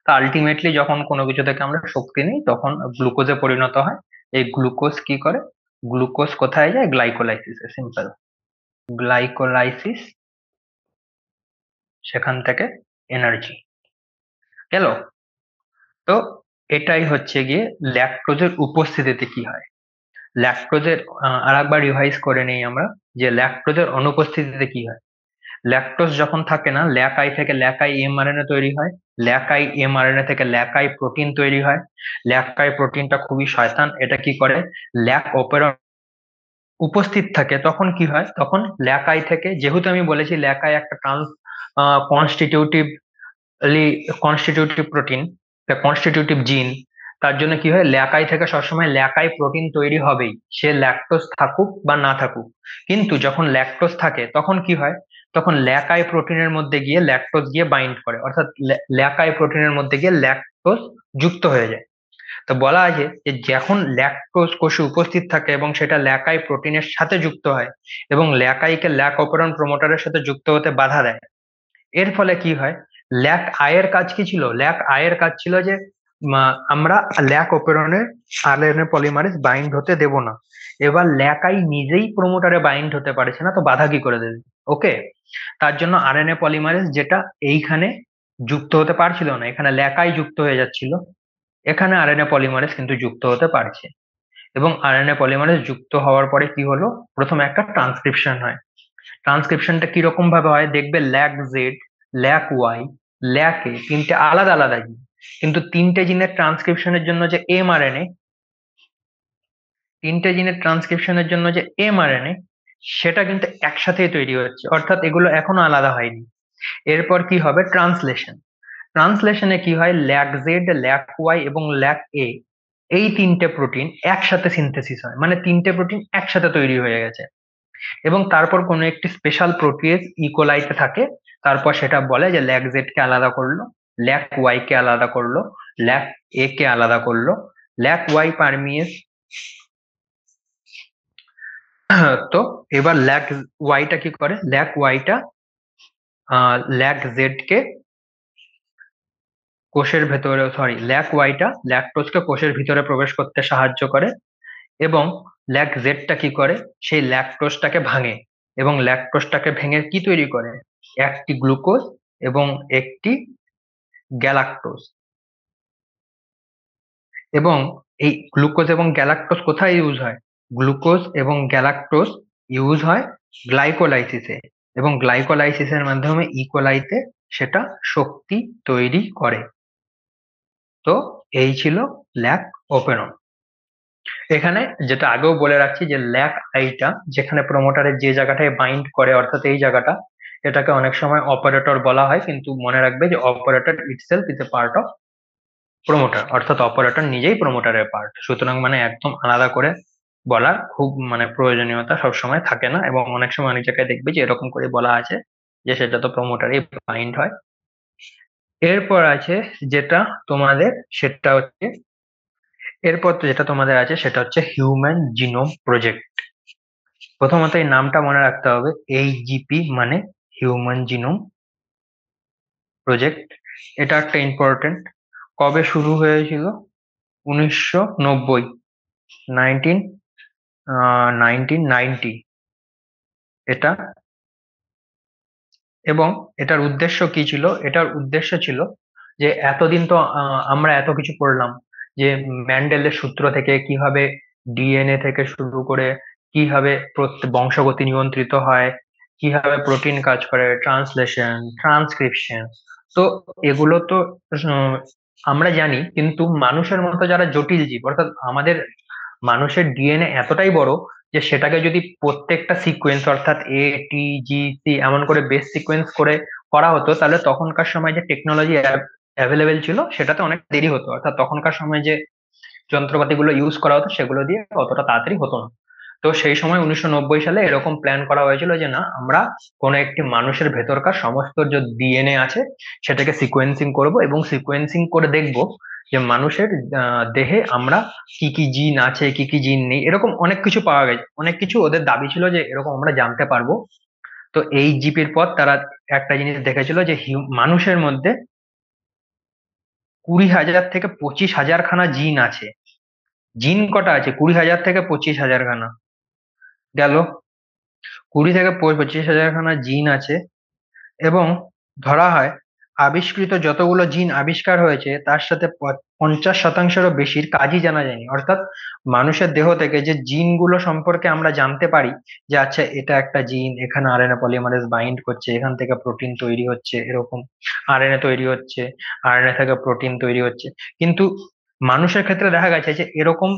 তো আলটিমেটলি যখন কোনো কিছু থেকে আমরা শক্তি নিই তখন গ্লুকোজে পরিণত হয়। এই গ্লুকোজ কি করে, গ্লুকোজ কোথায় যায়, গ্লাইকোলাইসিসে, সিম্পল। গ্লাইকোলাইসিস, সেখান থেকে এনার্জি গেল। তো এটাই হচ্ছে গিয়ে ল্যাকটোজের উপস্থিতিতে কি হয়। ল্যাকটোজের আরেকবার রিভাইজ করে নেই আমরা, যে ল্যাকটোজের অনুপস্থিতিতে কি হয়। ল্যাকটোজ যখন থাকে না, ল্যাকাই থেকে ল্যাকাই এমআরএনএ তৈরি হয়, ল্যাকাই এমআরএনএ থেকে ল্যাকাই প্রোটিন তৈরি হয়। ল্যাকাই প্রোটিনটা খুবই শয়তান, এটা কি করে, ল্যাক অপেরন উপস্থিত থাকে তখন কি হয়, তখন ল্যাকাই থেকে, যেহেতু আমি বলেছি ল্যাকাই একটা trans constitutive constitutive protein, constitutive জিন, তার জন্য কি হয়, ল্যাকাই থেকে সবসময় ল্যাকাই প্রোটিন তৈরি হবেই, সে ল্যাকটোজ থাকুক বা না থাকুক। কিন্তু যখন ল্যাকটোজ থাকে তখন কি হয়, তখন ল্যাকাই প্রোটিনের মধ্যে গিয়ে ল্যাকটোজ গিয়ে বাইন্ড করে, অর্থাৎ ল্যাকাই প্রোটিনের মধ্যে গিয়ে ল্যাকটোজ যুক্ত হয়ে যায়। তো বলা আছে যে যখন ল্যাকটোজ কোষে উপস্থিত থাকে এবং সেটা ল্যাকাই প্রোটিনের সাথে যুক্ত হয় এবং ল্যাকাইকে ল্যাক অপেরন প্রমোটারের সাথে যুক্ত হতে বাধা দেয়, এর ফলে কি হয়, ল্যাক আয়ের কাজ কি ছিল, ল্যাক আয়ের কাজ ছিল যে আমরা ল্যাক ওপেরনের আরএনএ পলিমারেজ বাইন্ড হতে দেব না। এবার ল্যাক আই নিজেই প্রমোটারে বাইন্ড হতে পারছে না, তো বাধা কি করে দেবে, ওকে। তার জন্য আরএনএ পলিমারেজ যেটা এইখানে যুক্ত হতে পারছিল না, এখানে ল্যাক আই যুক্ত হয়ে যাচ্ছিল, এখানে আরএনএ পলিমারেজ কিন্তু যুক্ত হতে পারছে। এবং আরএনএ পলিমারেজ যুক্ত হওয়ার পরে কি হলো, প্রথমে একটা ট্রান্সক্রিপশন হয়। ট্রান্সক্রিপশনটা কিরকম ভাবে হয় দেখবে, lac Z, lac Y, lac A, তিনটে আলাদা আলাদা জিন, কিন্তু তিনটে জিনের ট্রান্সক্রিপশনের জন্য যে এমআরএনএ, তিনটে জিনের ট্রান্সক্রিপশনের জন্য যে এমআরএনএ, সেটা কিন্তু একসাথেই তৈরি হচ্ছে, অর্থাৎ এগুলো এখনো আলাদা হয়নি। এরপর কি হবে, ট্রান্সলেশন। ট্রান্সলেশনে কি হয়, ল্যাক জেড, ল্যাক ওয়াই এবং ল্যাক এ, এই তিনটে প্রোটিন একসাথে সিনথেসিস হয়, মানে তিনটে প্রোটিন একসাথে তৈরি হয়ে গেছে। এবং তারপর কোনো একটি স্পেশাল প্রোটিয়েজ ইকোলাইতে থাকে, তারপর সেটা বলে যে ল্যাক জেড কে আলাদা করলো, ল্যাক ওয়াই কে আলাদা করলো, ল্যাক এ কে আলাদা করলো, ল্যাক ওয়াই পারমিয়েজ। তো এবার ল্যাক ওয়াইটা কি করে, ল্যাক ওয়াইটা ল্যাক জেড কে কোষের ভেতরে, সরি, ল্যাক ওয়াইটা ল্যাকটোজকে কোষের ভিতরে প্রবেশ করতে সাহায্য করে। এবং ল্যাক জেডটা কি করে, সেই ল্যাকটোজটাকে ভাঙে, এবং ল্যাকটোজটাকে ভেঙে কি তৈরি করে, একটি গ্লুকোজ এবং একটি গ্যালাক্টোজ। এবং এই গ্লুকোজ এবং গ্যালাক্টোজ কোথায় ইউজ হয়, গ্লুকোজ এবং গ্যালাক্টোজ ইউজ হয় গ্লাইকোলাইসিসে, এবং গ্লাইকোলাইসিসের মাধ্যমে ইকোলাইতে সেটা শক্তি তৈরি করে। তো এই ছিল ল্যাক ওপেরন। এখানে যেটা আগেও বলে রাখছি যে ল্যাক আইটা যেখানে প্রমোটারের যে জায়গাটায় বাইন্ড করে, অর্থাৎ এই জায়গাটা, এটাকে অনেক সময় অপারেটর বলা হয়, কিন্তু মনে রাখবে যে operator itself is a part of promoter, অর্থাৎ অপারেটর নিজেই প্রমোটারের পার্ট, সুতরাং মানে একদম আলাদা করে বলার খুব মানে প্রয়োজনীয়তা সবসময় থাকে না, এবং অনেক সময় অনেক জায়গায় দেখবে যে এরকম করে বলা আছে যে সেটা তো প্রমোটারই বাইন্ড হয়। এরপর আছে যেটা তোমাদের, সেটা হচ্ছে, এরপর তো যেটা তোমাদের আছে সেটা হচ্ছে হিউম্যান জিনোম প্রজেক্ট। প্রথমত এই নামটা মনে রাখতে হবে, এইচজিপি মানে হিউম্যান জিনোম প্রজেক্ট। এটা একটা ইম্পর্টেন্ট। কবে শুরু হয়েছিল, 1990, নাইনটিন 1990 এটা। এবং এটার উদ্দেশ্য কি ছিল, এটার উদ্দেশ্য ছিল যে এতদিন তো আমরা এত কিছু পড়লাম, যে ম্যান্ডেলের সূত্র থেকে কিভাবে ডিএনএ থেকে শুরু করে কিভাবে বংশগতি নিয়ন্ত্রিত হয়, কিভাবে প্রোটিন কাজ করে, ট্রান্সলেশন, ট্রান্সক্রিপশন। তো এগুলো তো উম, আমরা জানি, কিন্তু মানুষের মতো যারা জটিল জীব, অর্থাৎ আমাদের মানুষের ডিএনএ এতটাই বড় যে সেটাকে যদি প্রত্যেকটা সিকোয়েন্স, অর্থাৎ ATGC এমন করে বেস সিকোয়েন্স করে করা হতো, তাহলে তখনকার সময় যে টেকনোলজি অ্যাভেলেবেল ছিল সেটাতে অনেক দেরি হতো, অর্থাৎ তখনকার সময় যে যন্ত্রপাতিগুলো ইউজ করা হতো সেগুলো দিয়ে অতটা তাড়াতাড়ি হতো না। তো সেই সময় 1990 সালে এরকম প্ল্যান করা হয়েছিল যে না, আমরা কোনো একটি মানুষের ভেতরকার সমস্ত যে ডিএনএ আছে সেটাকে সিকোয়েন্সিং করব, এবং সিকোয়েন্সিং করে দেখব যে মানুষের দেহে আমরা কি কি জিন আছে, কি কি জিন নেই, এরকম অনেক কিছু পাওয়া গেছে, অনেক কিছু ওদের দাবি ছিল যে এরকম আমরা জানতে পারবো। তো এই জিপির পর তারা একটা জিনিস দেখেছিল যে মানুষের মধ্যে 20,000 থেকে 25,000 খানা জিন আছে। জিন কটা আছে? 20,000 থেকে 25,000 খানা। গেল, 20 থেকে 25,000 খানা জিন আছে। এবং ধরা হয় আবিষ্কৃত যতগুলো জিন আবিষ্কার হয়েছে তার সাথে 50%-এরও বেশির কাজই জানা যায়নি। অর্থাৎ মানুষের দেহ থেকে যে জিনগুলো সম্পর্কে আমরা জানতে পারি যে আচ্ছা এটা একটা জিন, এখানে আরএনএ পলিমারেজ বাইন্ড করছে, এখান থেকে প্রোটিন তৈরি হচ্ছে, এরকম আরএনএ তৈরি হচ্ছে, আরএনএ থেকে প্রোটিন তৈরি হচ্ছে। কিন্তু মানুষের ক্ষেত্রে দেখা গেছে যে এরকম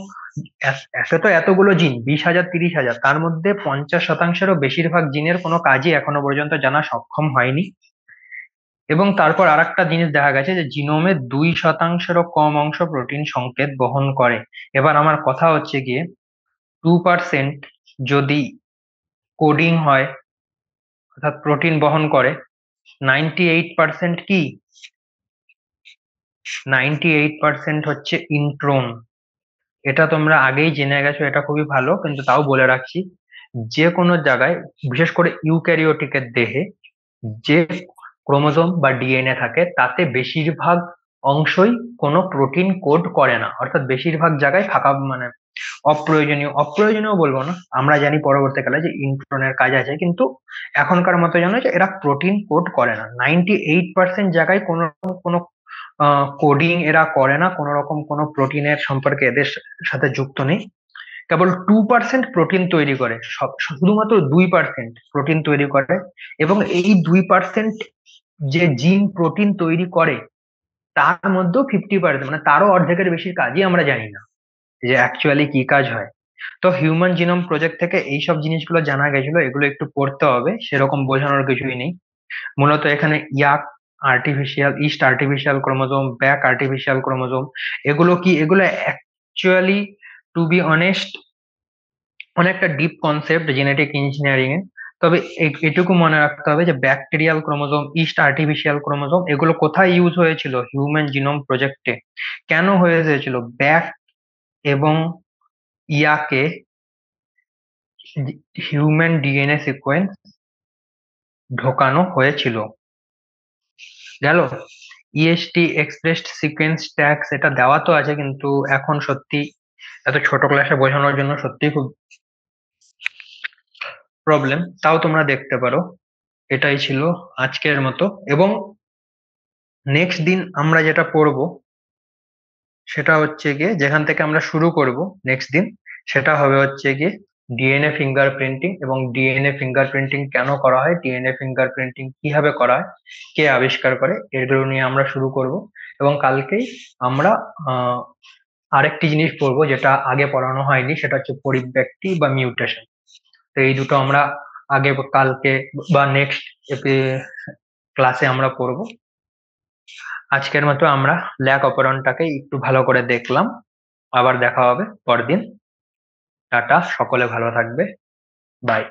একে তো এতগুলো জিন, 20,000 30,000, তার মধ্যে 50%-এরও বেশিরভাগ জিনের কোনো কাজই এখনো পর্যন্ত জানা সক্ষম হয়নি। এবং তারপর আরেকটা জিনিস দেখা গেছে যে জিনোমে 2%-এরও কম অংশ প্রোটিন সংকেত বহন করে। এবার আমার কথা হচ্ছে গিয়ে 2% যদি কোডিং হয়, অর্থাৎ প্রোটিন বহন করে, 98% কি? 98% হচ্ছে ইন্ট্রন। এটা তোমরা আগেই জেনে গেছো, এটা খুবই ভালো, কিন্তু তাও বলে রাখছি। যে কোনো জায়গায়, বিশেষ করে ইউক্যারিওটিকের দেহে যে ক্রোমোজোম বা ডিএনএ থাকে তাতে বেশিরভাগ অংশই কোনো প্রোটিন কোড করে না। অর্থাৎ বেশিরভাগ জায়গায় ফাঁকা, মানে অপ্রয়োজনীয়, অপ্রয়োজনীয় বলবো না, আমরা জানি পরবর্তীকালে যে ইন্ট্রনের কাজ আছে, কিন্তু এখনকার মতো জানো যে এরা প্রোটিন কোড করে না। 98% জায়গায় কোনো রকম কোনো কোডিং এরা করে না, কোনো রকম কোনো প্রোটিনের সম্পর্কে এদের সাথে যুক্ত নেই। কেবল 2% প্রোটিন তৈরি করে, শুধুমাত্র 2% প্রোটিন তৈরি করে। এবং এই 2% যে জিন প্রোটিন তৈরি করে তার মধ্যেও 50%, মানে তারও অর্ধেকের বেশি কাজই আমরা জানি না যে অ্যাকচুয়ালি কি কাজ হয়। তো হিউম্যান জিনোম প্রজেক্ট থেকে এইসব জিনিসগুলো জানা গেছিল, এগুলো একটু পড়তে হবে, সেরকম বোঝানোর কিছুই নেই। মূলত এখানে ইয়াক artificial, east artificial chromosome, back artificial chromosome, এগুলো কি? এগুলো অ্যাকচুয়ালি, টু বি অনেস্ট, অনেকটা ডিপ কনসেপ্ট জেনেটিক ইঞ্জিনিয়ারিং এ। তবে এটুকু মনে রাখতে হবে যে bacterial chromosome, east artificial chromosome, এগুলো কোথায় ইউজ হয়েছিল? হিউম্যান জিনোম প্রজেক্টে। কেন হয়েছিল? ব্যাক এবং ইয়াকে হিউম্যান ডিএনএ সিকোয়েন্স ঢোকানো হয়েছিল। গেল, ইএসটি এক্সপ্রেসড সিকোয়েন্স ট্যাগস, এটা দেওয়া তো আছে, কিন্তু এখন সত্যি এত ছোট ক্লাসে বোঝানোর জন্য সত্যি খুব প্রবলেম। তাও তোমরা দেখতে পারো। এটাই ছিল আজকের মতো। এবং নেক্সট দিন আমরা যেটা পড়বো সেটা হচ্ছে গিয়ে, যেখান থেকে আমরা শুরু করব নেক্সট দিন, সেটা হবে হচ্ছে গিয়ে ডিএনএ ফিঙ্গারপ্রিন্টিং। এবং ডিএনএ ফিঙ্গারপ্রিন্টিং কেন করা হয়, ডিএনএ ফিঙ্গারপ্রিন্টিং কিভাবে করা হয়, কে আবিষ্কার করে, এগুলো নিয়ে আমরা শুরু করব। এবং কালকেই আমরা আরেকটি জিনিস পড়বো যেটা আগে পড়ানো হয়নি, সেটা হচ্ছে পরিব্যক্তি বা মিউটেশন। তো এই দুটো আমরা আগে, কালকে বা নেক্সট ক্লাসে আমরা পড়বো। আজকের মতো আমরা ল্যাক অপেরনটাকে একটু ভালো করে দেখলাম। আবার দেখা হবে পরদিন। টাটা, সকলে ভালো থাকবে। বাই।